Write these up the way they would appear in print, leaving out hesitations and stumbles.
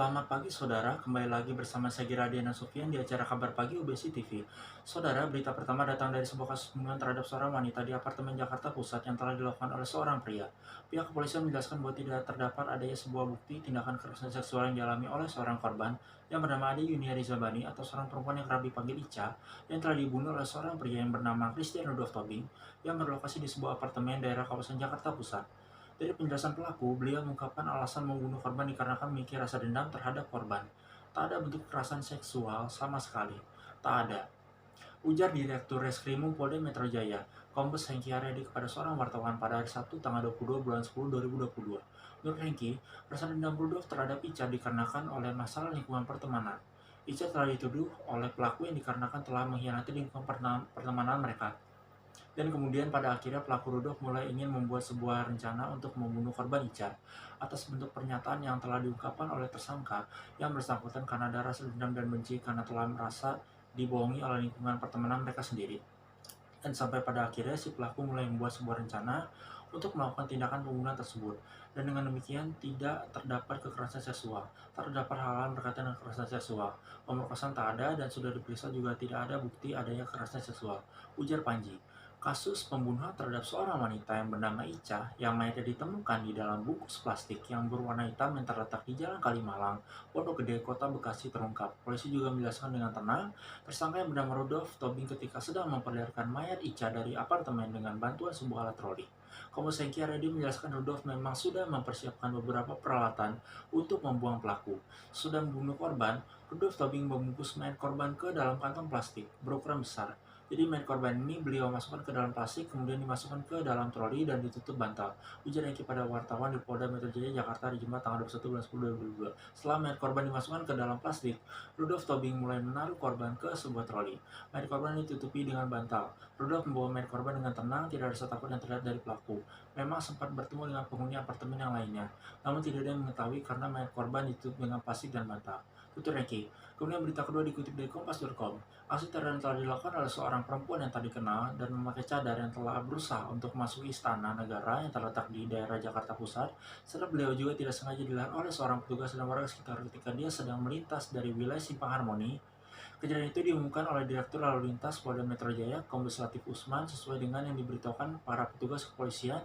Selamat pagi saudara, kembali lagi bersama saya Giradiana Sofian di acara Kabar Pagi UBC TV. Saudara, berita pertama datang dari sebuah kasus pembunuhan terhadap seorang wanita di apartemen Jakarta Pusat yang telah dilakukan oleh seorang pria. Pihak kepolisian menjelaskan bahwa tidak terdapat adanya sebuah bukti tindakan kekerasan seksual yang dialami oleh seorang korban yang bernama Ade Yunia Rizabani atau seorang perempuan yang kerap dipanggil Ica yang telah dibunuh oleh seorang pria yang bernama Christian Rudolf Tobing yang berlokasi di sebuah apartemen daerah kawasan Jakarta Pusat. Dari penjelasan pelaku, beliau mengungkapkan alasan membunuh korban dikarenakan memiliki rasa dendam terhadap korban. Tak ada bentuk kekerasan seksual sama sekali. Tak ada. Ujar Direktur Reskrimum Polda Metro Jaya, Kombes Hengki Haryadi kepada seorang wartawan pada hari Sabtu tanggal 22 bulan 10 2022. Menurut Hengki, rasa dendam Rudolf terhadap Ica dikarenakan oleh masalah lingkungan pertemanan. Ica telah dituduh oleh pelaku yang dikarenakan telah mengkhianati lingkungan pertemanan mereka. Dan kemudian pada akhirnya pelaku Rudolf mulai ingin membuat sebuah rencana untuk membunuh korban Ica atas bentuk pernyataan yang telah diungkapkan oleh tersangka yang bersangkutan karena ada rasa dendam dan benci karena telah merasa dibohongi oleh lingkungan pertemanan mereka sendiri. Dan sampai pada akhirnya si pelaku mulai membuat sebuah rencana untuk melakukan tindakan pembunuhan tersebut. Dan dengan demikian tidak terdapat kekerasan seksual, tak terdapat hal-hal berkaitan dengan kekerasan seksual. Pemerkosaan tak ada dan sudah diperiksa juga tidak ada bukti adanya kekerasan seksual, ujar Panji. Kasus pembunuhan terhadap seorang wanita yang bernama Ica yang mayatnya ditemukan di dalam bungkus plastik yang berwarna hitam yang terletak di Jalan Kalimalang, Pondok Gede, Kota Bekasi terungkap. Polisi juga menjelaskan dengan tenang, tersangka yang bernama Rudolf Tobing ketika sedang memperlihatkan mayat Ica dari apartemen dengan bantuan sebuah alat troli. Kombes Hengki Haryadi menjelaskan Rudolf memang sudah mempersiapkan beberapa peralatan untuk membuang pelaku. Sudah membunuh korban, Rudolf Tobing membungkus mayat korban ke dalam kantong plastik berukuran besar. Jadi mayat korban ini beliau masukkan ke dalam plastik, kemudian dimasukkan ke dalam troli dan ditutup bantal. Ujar Hengki pada wartawan di Polda Metro Jaya, Jakarta di Jumat tanggal 21 bulan 10 2022. Setelah mayat korban dimasukkan ke dalam plastik, Rudolf Tobing mulai menaruh korban ke sebuah troli. Mayat korban ditutupi dengan bantal. Rudolf membawa mayat korban dengan tenang, tidak ada rasa takut yang terlihat dari pelaku. Memang sempat bertemu dengan penghuni apartemen yang lainnya, namun tidak ada yang mengetahui karena mayat korban ditutup dengan plastik dan bantal. Tutur Hengki. Kemudian berita kedua dikutip dari Kompas.com. Aksi teror yang telah dilakukan oleh seorang perempuan yang tak dikenal dan memakai cadar yang telah berusaha untuk masuk istana negara yang terletak di daerah Jakarta Pusat, serta beliau juga tidak sengaja dilihat oleh seorang petugas dan warga sekitar ketika dia sedang melintas dari wilayah Simpang Harmoni. Kejadian itu diumumkan oleh Direktur Lalu Lintas Polda Metro Jaya, Kombes Latif Usman, sesuai dengan yang diberitahukan para petugas kepolisian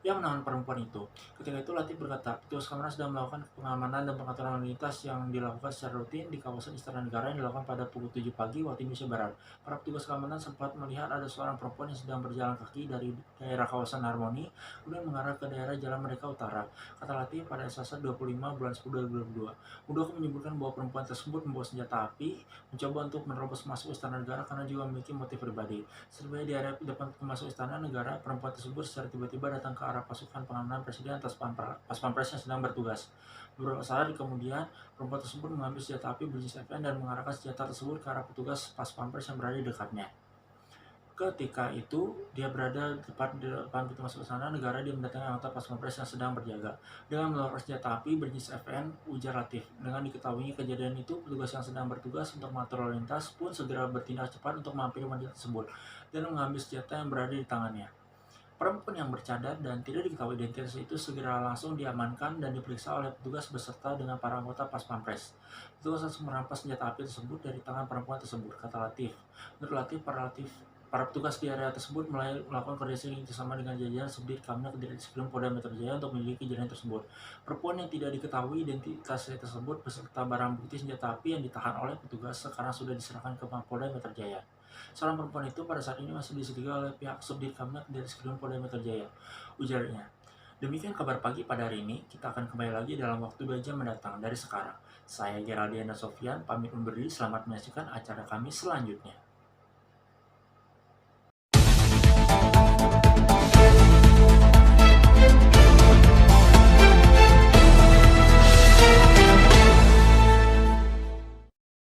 yang menahan perempuan itu. Ketika itu Latif berkata, petugas keamanan sedang melakukan pengamanan dan pengaturan lalu lintas yang dilakukan secara rutin di kawasan Istana Negara yang dilakukan pada pukul 7 pagi waktu Indonesia Barat. Para petugas keamanan sempat melihat ada seorang perempuan yang sedang berjalan kaki dari daerah kawasan Harmoni, kemudian mengarah ke daerah Jalan Merdeka Utara. Kata Latif pada Selasa 25 bulan 10 2022. Muldoko menyebutkan bahwa perempuan tersebut membawa senjata api, mencoba untuk menerobos masuk Istana Negara karena juga memiliki motif pribadi. Setelah di area depan pintu masuk Istana Negara, perempuan tersebut secara tiba-tiba datang ke arah pasukan pengamanan presiden atas pas-pampres yang sedang bertugas. Beberapa saat kemudian, perempuan tersebut mengambil senjata api berjenis FN dan mengarahkan senjata tersebut ke arah petugas pas-pampres yang berada di dekatnya. Ketika itu, dia berada tepat di depan pintu masuk Istana Negara, dia mendatangi anggota pas pampres yang sedang berjaga. Dengan mengeluarkan senjata api berjenis FN, ujar Latif. Dengan diketahuinya kejadian itu, petugas yang sedang bertugas untuk mengatur lalu lintas pun segera bertindak cepat untuk menghampiri wanita tersebut dan mengambil senjata yang berada di tangannya. Perempuan yang bercadar dan tidak diketahui identitas itu segera langsung diamankan dan diperiksa oleh petugas beserta dengan para anggota pas pampres. Petugas langsung merampas senjata api tersebut dari tangan perempuan tersebut, kata Latif. Menurut Latif, para petugas di area tersebut mulai melakukan koordinasi bersama dengan jajaran Subdit Kamna Ditreskrim Polda Metro Jaya untuk menyelidiki kejadian tersebut. Perempuan yang tidak diketahui identitasnya tersebut beserta barang bukti senjata api yang ditahan oleh petugas sekarang sudah diserahkan ke Mapolda Metro Jaya. Seorang perempuan itu pada saat ini masih diselidiki oleh pihak Subdit Kamna Ditreskrim Polda Metro Jaya, ujarnya. Demikian kabar pagi pada hari ini, kita akan kembali lagi dalam waktu 2 jam mendatang dari sekarang. Saya Geraldiana Sofian, pamit undur diri, selamat menyaksikan acara kami selanjutnya.